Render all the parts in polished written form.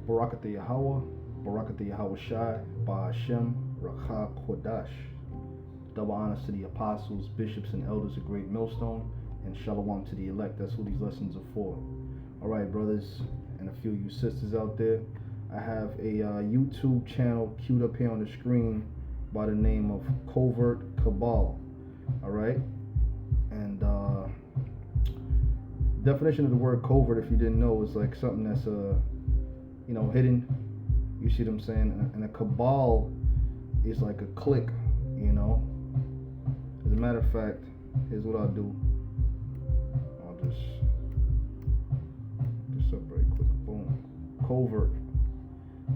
Barakatah Yahweh, Barakatah Yahawashi, Ba'ashem, Rakha Kodash. Double honors to the apostles, bishops, and elders of Great Millstone, and shalom to the elect. That's who these lessons are for. All right, brothers, and a few of you sisters out there. I have a YouTube channel queued up here on the screen by the name of Covert Cabal. All right, and definition of the word covert, if you didn't know, is like something that's hidden. You see what I'm saying? And a cabal is like a clique. As a matter of fact, here's what I'll do. I'll just separate quick. Boom. Covert.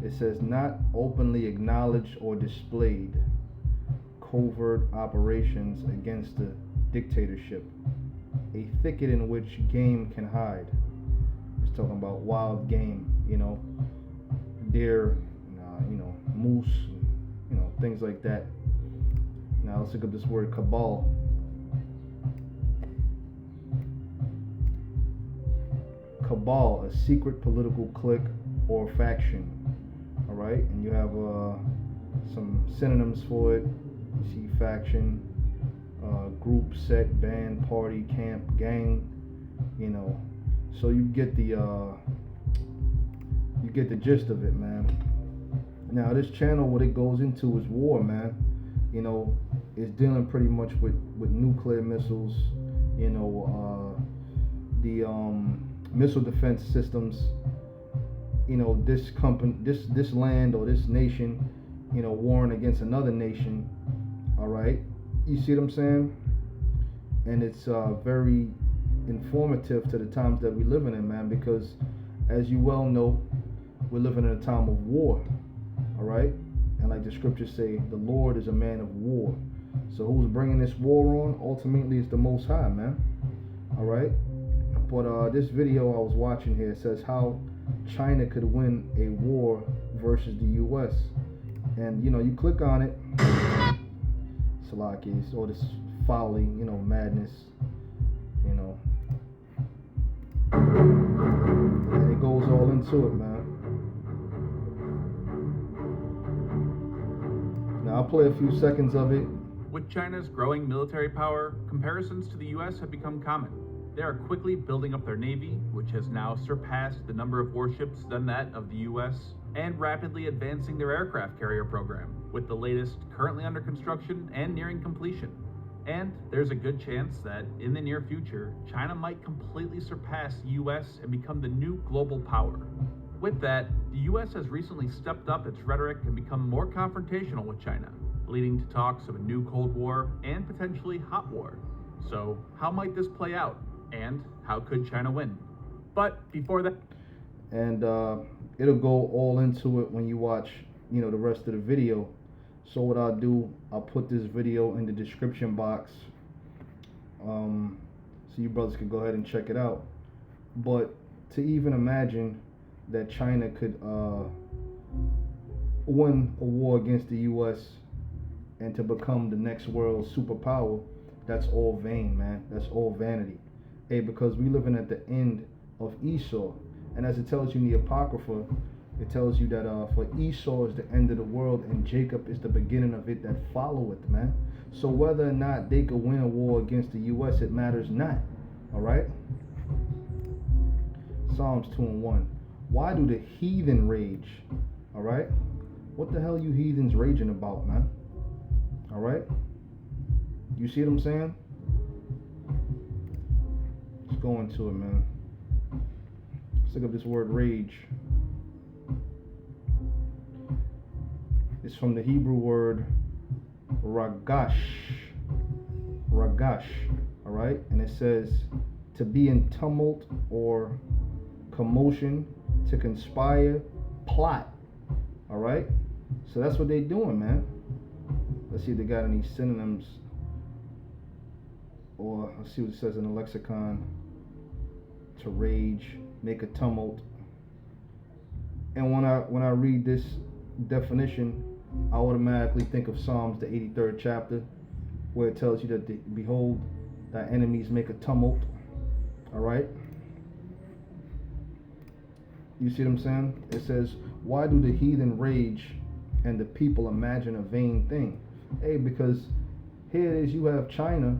It says not openly acknowledged or displayed. Covert operations against the dictatorship. A thicket in which game can hide. It's talking about wild game, deer, moose, things like that. Now let's look up this word cabal. Cabal, a secret political clique or faction. All right, and you have some synonyms for it. You see faction, group, sect, band, party, camp, gang. So you get the gist of it, man. Now this channel, what it goes into is war, man. It's dealing pretty much with nuclear missiles, the missile defense systems, this land or this nation, warring against another nation. All right, you see what I'm saying? And it's very informative to the times that we're living in, man, because as you well know, we're living in a time of war. All right, and like the scriptures say, the Lord is a man of war. So who's bringing this war on? Ultimately, it's the Most High, man. All right, but this video I was watching here says how China could win a war versus the U.S. And you click on it, Salakis, all this folly, madness, and it goes all into it, man. Now I'll play a few seconds of it. With China's growing military power, comparisons to the US have become common. They are quickly building up their navy, which has now surpassed the number of warships than that of the US, and rapidly advancing their aircraft carrier program, with the latest currently under construction and nearing completion. And there's a good chance that in the near future, China might completely surpass the US and become the new global power. With that, the US has recently stepped up its rhetoric and become more confrontational with China, leading to talks of a new Cold War and potentially hot war. So how might this play out? And how could China win? But before that... And it'll go all into it when you watch, the rest of the video. So what I'll do, I'll put this video in the description box, so you brothers can go ahead and check it out. But to even imagine that China could win a war against the U.S. and to become the next world superpower, that's all vain, man. That's all vanity. Hey, because we living at the end of Esau, and as it tells you in the Apocrypha, it tells you that for Esau is the end of the world and Jacob is the beginning of it that followeth, man. So whether or not they could win a war against the U.S., it matters not. All right? Psalms 2:1. Why do the heathen rage? All right? What the hell you heathens raging about, man? All right? You see what I'm saying? Let's go into it, man. Let's look up this word rage. It's from the Hebrew word ragash. Ragash. All right? And it says to be in tumult or commotion, to conspire, plot. All right? So that's what they're doing, man. Let's see if they got any synonyms, or let's see what it says in the lexicon. To rage, make a tumult. And when I read this definition, I automatically think of Psalms, the 83rd chapter, where it tells you that behold, thy enemies make a tumult. All right? You see what I'm saying? It says, why do the heathen rage and the people imagine a vain thing? Hey, because here it is, you have China,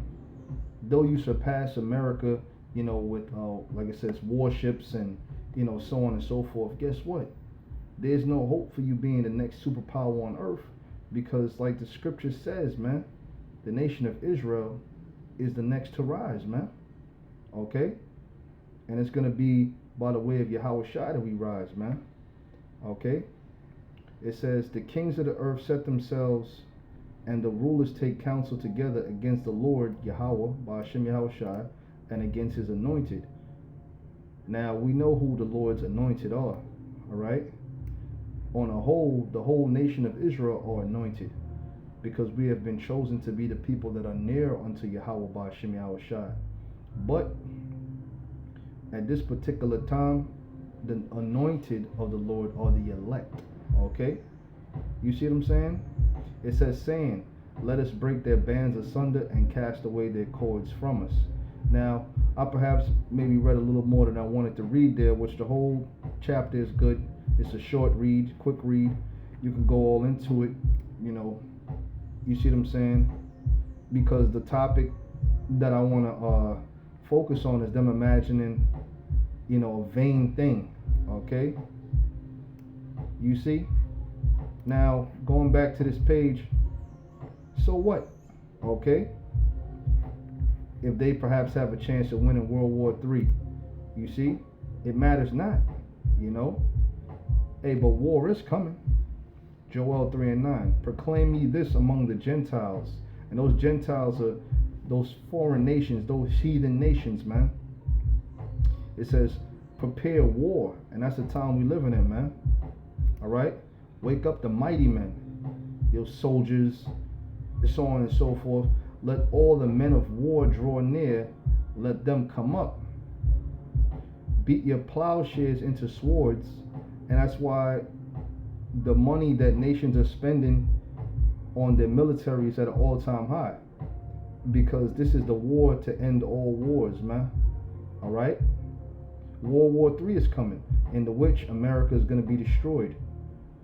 though you surpass America, with, like it says, warships and, so on and so forth. Guess what? There's no hope for you being the next superpower on earth, because like the scripture says, man, the nation of Israel is the next to rise, man. Okay? And it's going to be by the way of Yahawashi that we rise, man. Okay? It says, the kings of the earth set themselves, and the rulers take counsel together against the Lord Yahweh, by Hashem Yahawashi, and against his anointed. Now, we know who the Lord's anointed are, alright? On a whole, the whole nation of Israel are anointed, because we have been chosen to be the people that are near unto Yahweh by Hashem Yahawashi. But at this particular time, the anointed of the Lord are the elect. Okay? You see what I'm saying? It says, saying, let us break their bands asunder and cast away their cords from us. Now, I perhaps maybe read a little more than I wanted to read there, which the whole chapter is good. It's a short read, quick read. You can go all into it, You see what I'm saying? Because the topic that I want to focus on is them imagining, a vain thing. Okay? You see? Now, going back to this page, so what? Okay? If they perhaps have a chance of winning World War III, you see? It matters not, Hey, but war is coming. Joel 3:9. Proclaim ye this among the Gentiles. And those Gentiles are those foreign nations, those heathen nations, man. It says, prepare war. And that's the time we living in, man. Alright? Wake up the mighty men, your soldiers, so on and so forth. Let all the men of war draw near. Let them come up. Beat your plowshares into swords. And that's why the money that nations are spending on their military is at an all-time high, because this is the war to end all wars, man. All right? World War III is coming, in the which America is going to be destroyed,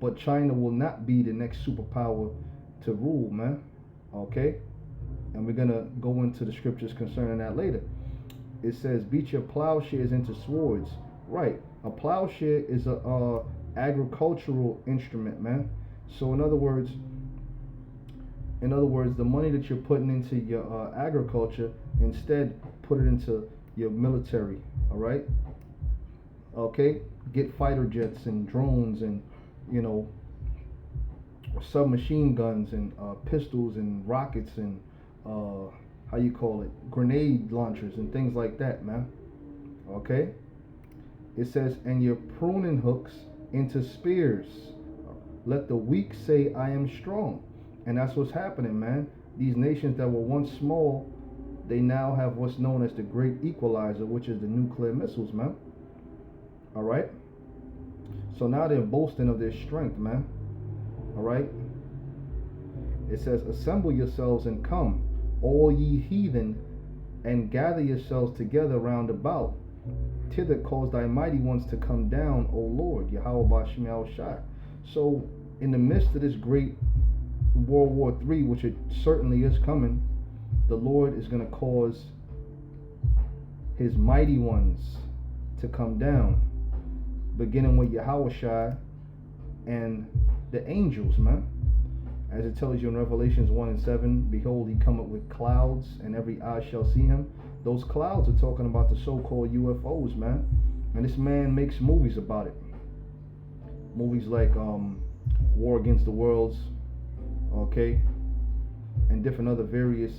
but China will not be the next superpower to rule, man. Okay? And we're going to go into the scriptures concerning that later. It says, beat your plowshares into swords. Right. A plowshare is a agricultural instrument, man. So in other words, the money that you're putting into your agriculture, instead put it into your military. All right? Okay? Get fighter jets and drones and, submachine guns and pistols and rockets and grenade launchers and things like that, man. Okay? It says, and your pruning hooks into spears. Let the weak say, I am strong. And that's what's happening, man. These nations that were once small, they now have what's known as the great equalizer, which is the nuclear missiles, man. All right? So now they're boasting of their strength, man. All right? It says, assemble yourselves and come, all ye heathen, and gather yourselves together round about. Thither cause thy mighty ones to come down, O Lord, Yahweh B'Shem Yahawashi. So, in the midst of this great World War III, which it certainly is coming, the Lord is going to cause his mighty ones to come down, beginning with Yahawashi and the angels, man. As it tells you in Revelations 1:7, behold, he cometh with clouds, and every eye shall see him. Those clouds are talking about the so-called UFOs, man. And this man makes movies about it. Movies like War Against the Worlds, okay, and different other various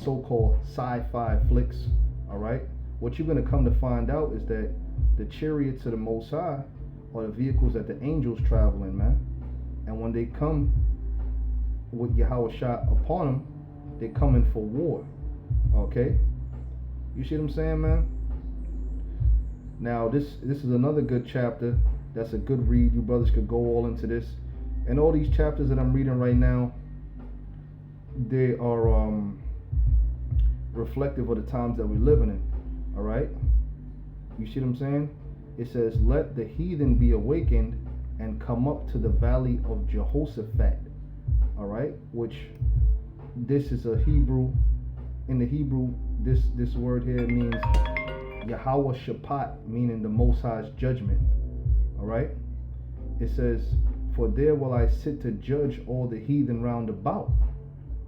so-called sci-fi flicks, all right? What you're going to come to find out is that the chariots of the Most High are the vehicles that the angels travel in, man. And when they come with Yahawashi upon them, they're coming for war, okay? You see what I'm saying, man? Now, this is another good chapter. That's a good read. You brothers could go all into this. And all these chapters that I'm reading right now, they are reflective of the times that we're living in, all right? You see what I'm saying? It says, let the heathen be awakened and come up to the valley of Jehoshaphat. All right, which this is a Hebrew. In the Hebrew, this word here means Yahawashi, meaning the Most High's judgment. All right. It says, for there will I sit to judge all the heathen round about.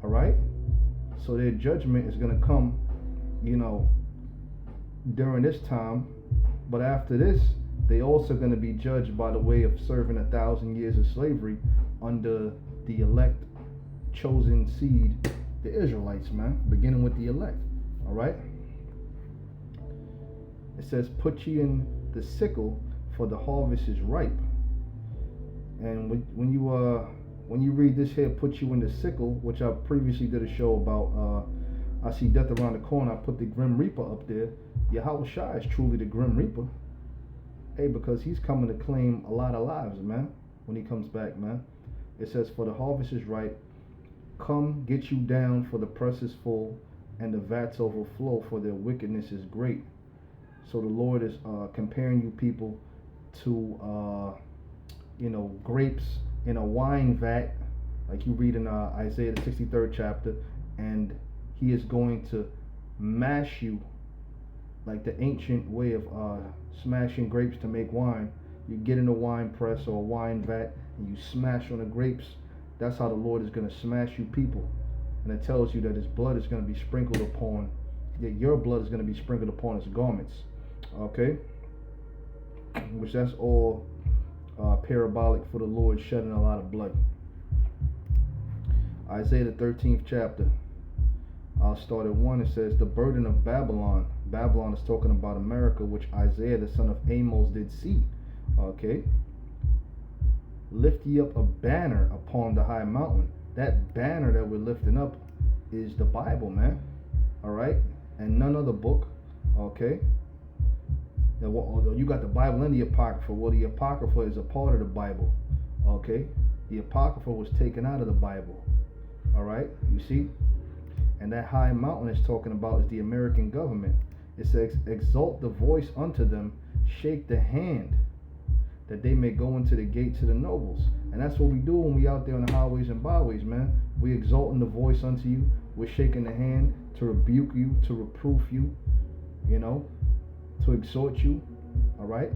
All right. So their judgment is going to come, during this time. But after this, they also going to be judged by the way of serving 1,000 years of slavery under the elect chosen seed, the Israelites, man, beginning with the elect. All right. It says, put ye in the sickle, for the harvest is ripe. And when you read this here, put you in the sickle, which I previously did a show about, I see death around the corner, I put the Grim Reaper up there. Yahawashi is truly the Grim Reaper. Hey, because he's coming to claim a lot of lives, man, when he comes back, man. It says, for the harvest is ripe, come get you down, for the press is full, and the vats overflow, for their wickedness is great. So the Lord is comparing you people to, grapes in a wine vat, like you read in Isaiah the 63rd chapter, and he is going to mash you like the ancient way of smashing grapes to make wine. You get in a wine press or a wine vat and you smash on the grapes. That's how the Lord is going to smash you people. And it tells you that his blood is going to be sprinkled upon, that your blood is going to be sprinkled upon his garments. Okay? Which that's all parabolic for the Lord shedding a lot of blood. Isaiah the 13th chapter. I'll start at 1. It says, the burden of Babylon. Babylon is talking about America, which Isaiah the son of Amos did see. Okay. Lift ye up a banner upon the high mountain. That banner that we're lifting up is the Bible, man. All right. And none other book. Okay. Now, although you got the Bible and the Apocrypha, well, the Apocrypha is a part of the Bible. Okay. The Apocrypha was taken out of the Bible. All right. You see. And that high mountain is talking about is the American government. It says, exalt the voice unto them, shake the hand, that they may go into the gates of the nobles. And that's what we do when we out there on the highways and byways, man. We exalting the voice unto you. We're shaking the hand to rebuke you, to reproof you, to exhort you. All right.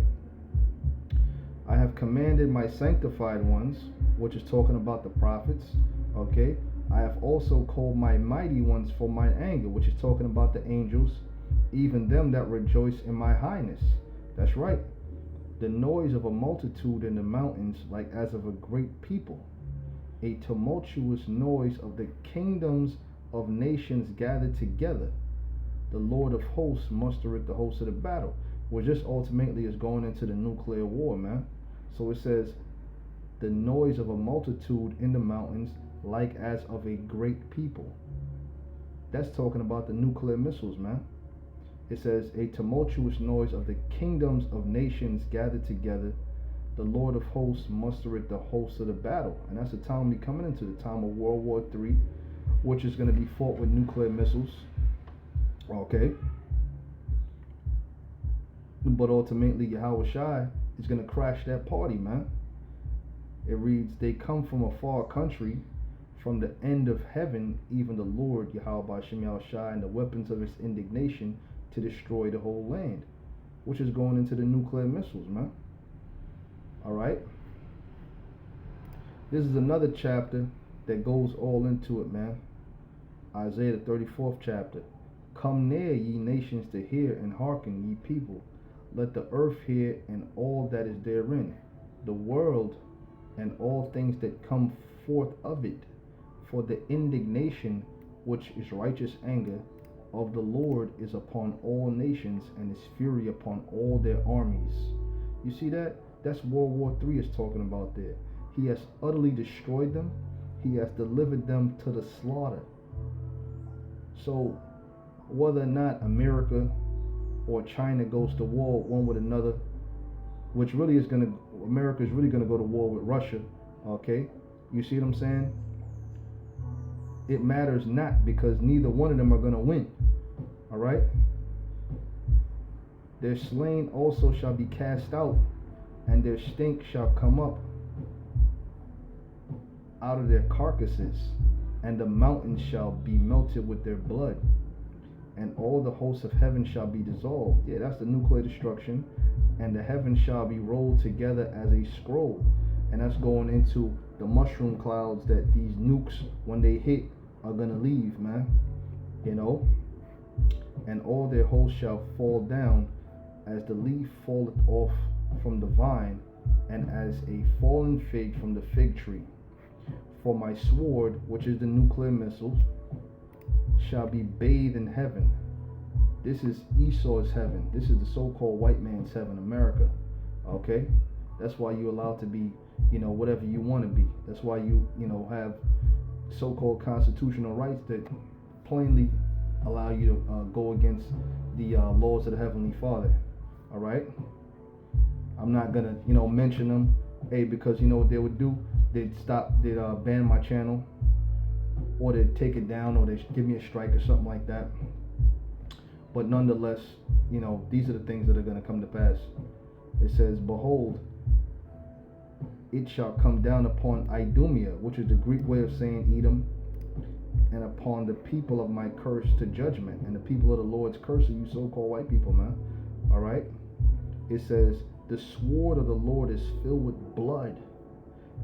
I have commanded my sanctified ones, which is talking about the prophets. Okay. I have also called my mighty ones for mine anger, which is talking about the angels, even them that rejoice in my highness. That's right. The noise of a multitude in the mountains, like as of a great people. A tumultuous noise of the kingdoms of nations gathered together. The Lord of hosts mustereth the hosts of the battle. Which just ultimately is going into the nuclear war, man. So it says, the noise of a multitude in the mountains, like as of a great people. That's talking about the nuclear missiles, man. It says, a tumultuous noise of the kingdoms of nations gathered together. The Lord of hosts mustereth the hosts of the battle. And that's the time we coming into, the time of World War III, which is going to be fought with nuclear missiles. Okay. But ultimately, Yahawashi is going to crash that party, man. It reads, they come from a far country, from the end of heaven, even the Lord, Yahawashi, and the weapons of his indignation to destroy the whole land. Which is going into the nuclear missiles, man. Alright? This is another chapter that goes all into it, man. Isaiah the 34th chapter. Come near, ye nations, to hear, and hearken, ye people. Let the earth hear, and all that is therein, the world, and all things that come forth of it. For the indignation, which is righteous anger, of the Lord is upon all nations, and his fury upon all their armies. You see that? That's World War III is talking about there. He has utterly destroyed them. He has delivered them to the slaughter. So, whether or not America or China goes to war one with another, which really is America is really going to go to war with Russia, okay? You see what I'm saying? It matters not, because neither one of them are going to win. All right? Their slain also shall be cast out, and their stink shall come up out of their carcasses, and the mountains shall be melted with their blood, and all the hosts of heaven shall be dissolved. Yeah, that's the nuclear destruction. And the heavens shall be rolled together as a scroll. And that's going into the mushroom clouds that these nukes, when they hit, are gonna leave, man. You know? And all their hosts shall fall down as the leaf falleth off from the vine, and as a fallen fig from the fig tree. For my sword, which is the nuclear missiles, shall be bathed in heaven. This is Esau's heaven. This is the so-called white man's heaven, America. Okay? That's why you're allowed to be, whatever you want to be. That's why you have so-called constitutional rights that plainly allow you to go against the laws of the Heavenly Father. All right? I'm not gonna, mention them. Hey, because you know what they would do? They'd ban my channel, or they'd take it down, or they'd give me a strike or something like that. But nonetheless, these are the things that are going to come to pass. It says, behold, it shall come down upon Idumea, which is the Greek way of saying Edom, and upon the people of my curse to judgment. And the people of the Lord's curse are you so-called white people, man. All right? It says, the sword of the Lord is filled with blood.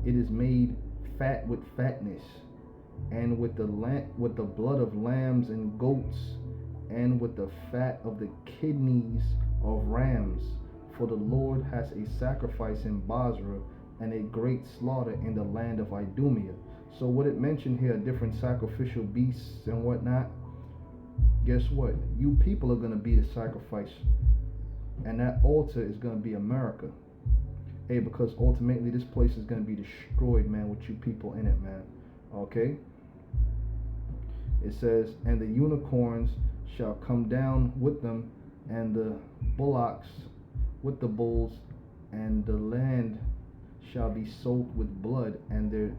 It is made fat with fatness, and with the blood of lambs and goats, and with the fat of the kidneys of rams. For the Lord has a sacrifice in Basra, and a great slaughter in the land of Idumea. So what it mentioned here, different sacrificial beasts and whatnot, guess what? You people are going to be the sacrifice, and that altar is going to be America. Hey, because ultimately this place is going to be destroyed, man, with you people in it, man. Okay? It says, and the unicorns shall come down with them, and the bullocks with the bulls, and the land shall be soaked with blood, and their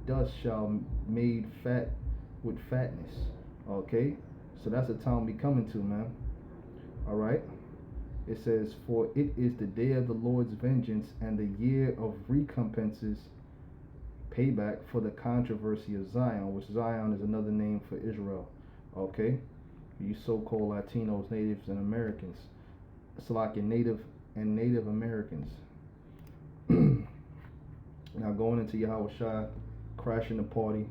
dust shall made fat with fatness. Okay? So that's the time we coming to, man. Alright? It says, for it is the day of the Lord's vengeance, and the year of recompenses, payback for the controversy of Zion, which Zion is another name for Israel. Okay? You so-called Latinos, natives, and Americans. It's like your Native Americans. Now going into Yahawashi, crashing the party.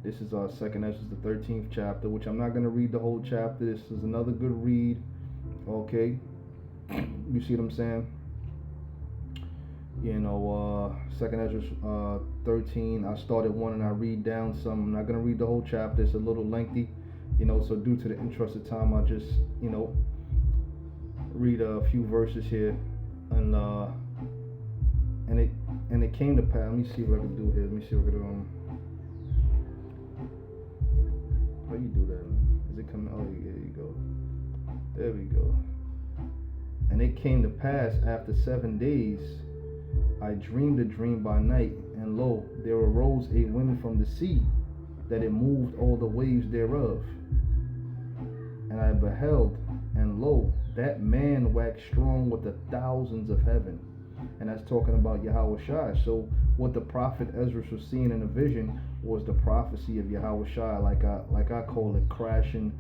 This is our second Ezra, the 13th chapter, which I'm not going to read the whole chapter. This is another good read. Okay? You see what I'm saying? Second Ezra 13. I started one and I read down some. I'm not going to read the whole chapter. It's a little lengthy. So due to the interest of time, I'll just, read a few verses here. And it came to pass. Let me see what I can do here. Let me see what I can do. How you do that, man? Is it coming? Oh, there you go. There we go. And it came to pass after 7 days, I dreamed a dream by night, and lo, there arose a wind from the sea, that it moved all the waves thereof. And I beheld, and lo, that man waxed strong with the thousands of heaven. And that's talking about Yahawashi. So what the prophet Ezra was seeing in a vision was the prophecy of Yahawashi, like I call it, crashing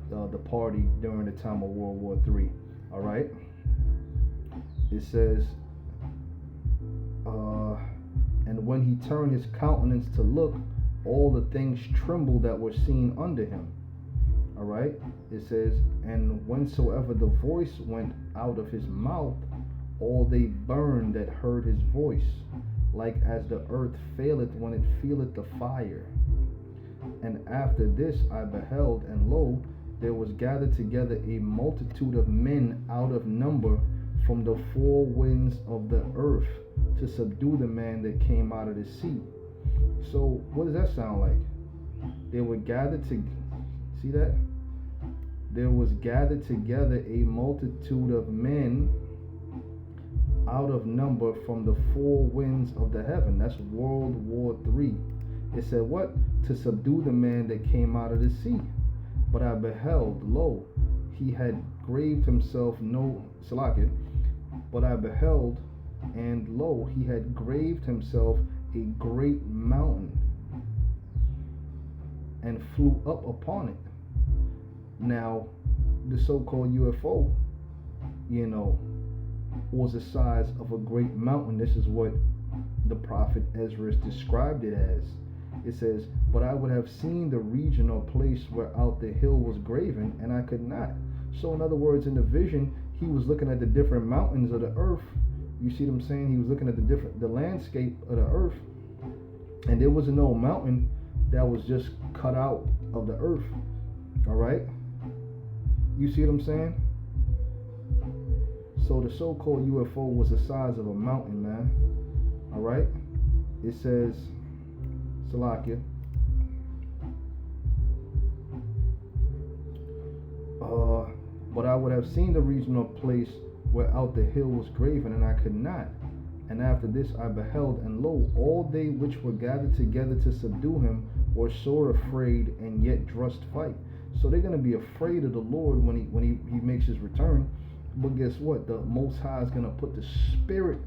the party during the time of World War III. All right. It says, and when he turned his countenance to look, all the things trembled that were seen under him. All right. It says, and whensoever the voice went out of his mouth, all they burned that heard his voice, like as the earth faileth when it feeleth the fire. And after this I beheld, and lo, there was gathered together a multitude of men out of number from the four winds of the earth, to subdue the man that came out of the sea. So what does that sound like? They were gathered to, see that? There was gathered together a multitude of men out of number from the four winds of the heaven. That's World War III. It said what? To subdue the man that came out of the sea. But I beheld, lo, he had graved himself no Salakia, but I beheld, and lo, he had graved himself a great mountain, and flew up upon it. Now, the so-called UFO, was the size of a great mountain. This is what the prophet Ezra described it as. It says, but I would have seen the region or place whereout the hill was graven, and I could not. So in other words, in the vision, he was looking at the different mountains of the earth. You see what I'm saying? He was looking at the landscape of the earth, and there was no mountain that was just cut out of the earth. All right? You see what I'm saying? So the so-called UFO was the size of a mountain, man. All right? It says, Salakia, but I would have seen the region or place whereout the hill was graven, and I could not. And after this I beheld, and lo, all they which were gathered together to subdue him were sore afraid, and yet durst fight. So they're going to be afraid of the Lord when he makes his return. But guess what? The Most High is going to put the spirit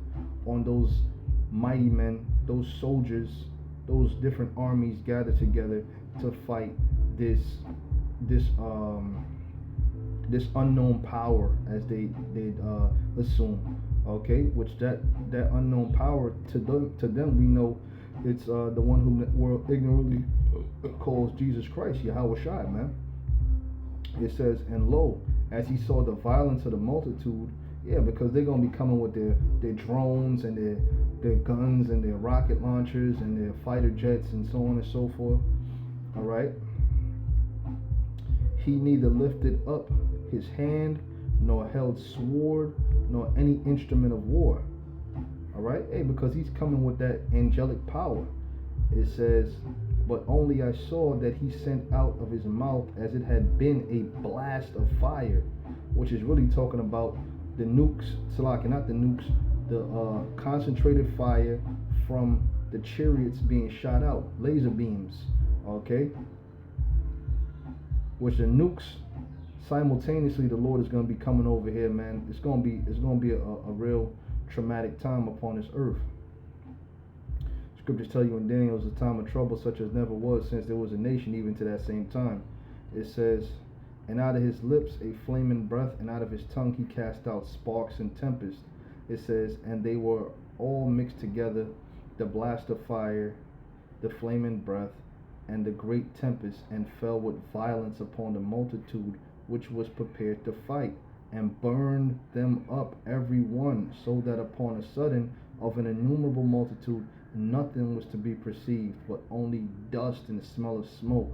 on those mighty men, those soldiers, those different armies gathered together to fight this unknown power, as they assume. Okay, which that unknown power to them we know it's the one whom the world ignorantly calls Jesus Christ, Yahawashi, man. It says, and lo, as he saw the violence of the multitude, because they're gonna be coming with their drones and their guns and their rocket launchers and their fighter jets and so on and so forth. All right. He neither lifted up his hand, nor held sword, nor any instrument of war. All right, because he's coming with that angelic power. It says, but only I saw that he sent out of his mouth as it had been a blast of fire, which is really talking about the nukes, Salaki, not the nukes, the concentrated fire from the chariots being shot out, laser beams, okay? Which the nukes, simultaneously the Lord is going to be coming over here, man. It's going to be a real traumatic time upon this earth. Scriptures tell you in Daniel it was a time of trouble such as never was since there was a nation even to that same time. It says, and out of his lips a flaming breath, and out of his tongue he cast out sparks and tempest. It says, and they were all mixed together, the blast of fire, the flaming breath, and the great tempest, and fell with violence upon the multitude which was prepared to fight, and burned them up every one, so that upon a sudden of an innumerable multitude nothing was to be perceived, but only dust and the smell of smoke.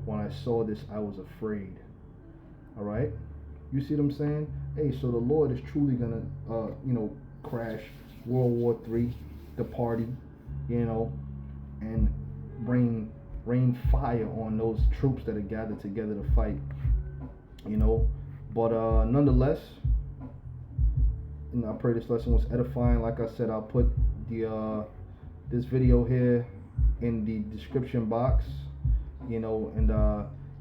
When I saw this, I was afraid. All right, you see what I'm saying? Hey, so the Lord is truly gonna, crash World War III, the party, and rain fire on those troops that are gathered together to fight. But nonetheless, I pray this lesson was edifying. Like I said, I'll put the this video here in the description box, and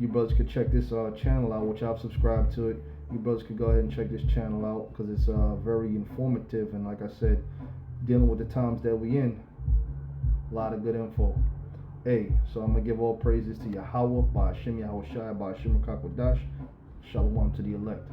you brothers could check this channel out, which I've subscribed to it. You brothers could go ahead and check this channel out because it's very informative, and like I said, dealing with the times that we in, a lot of good info. Hey, so I'm gonna give all praises to Yahweh, by Hashem Yahawashi, by Hashem Rakakwadash. Shalom to the elect.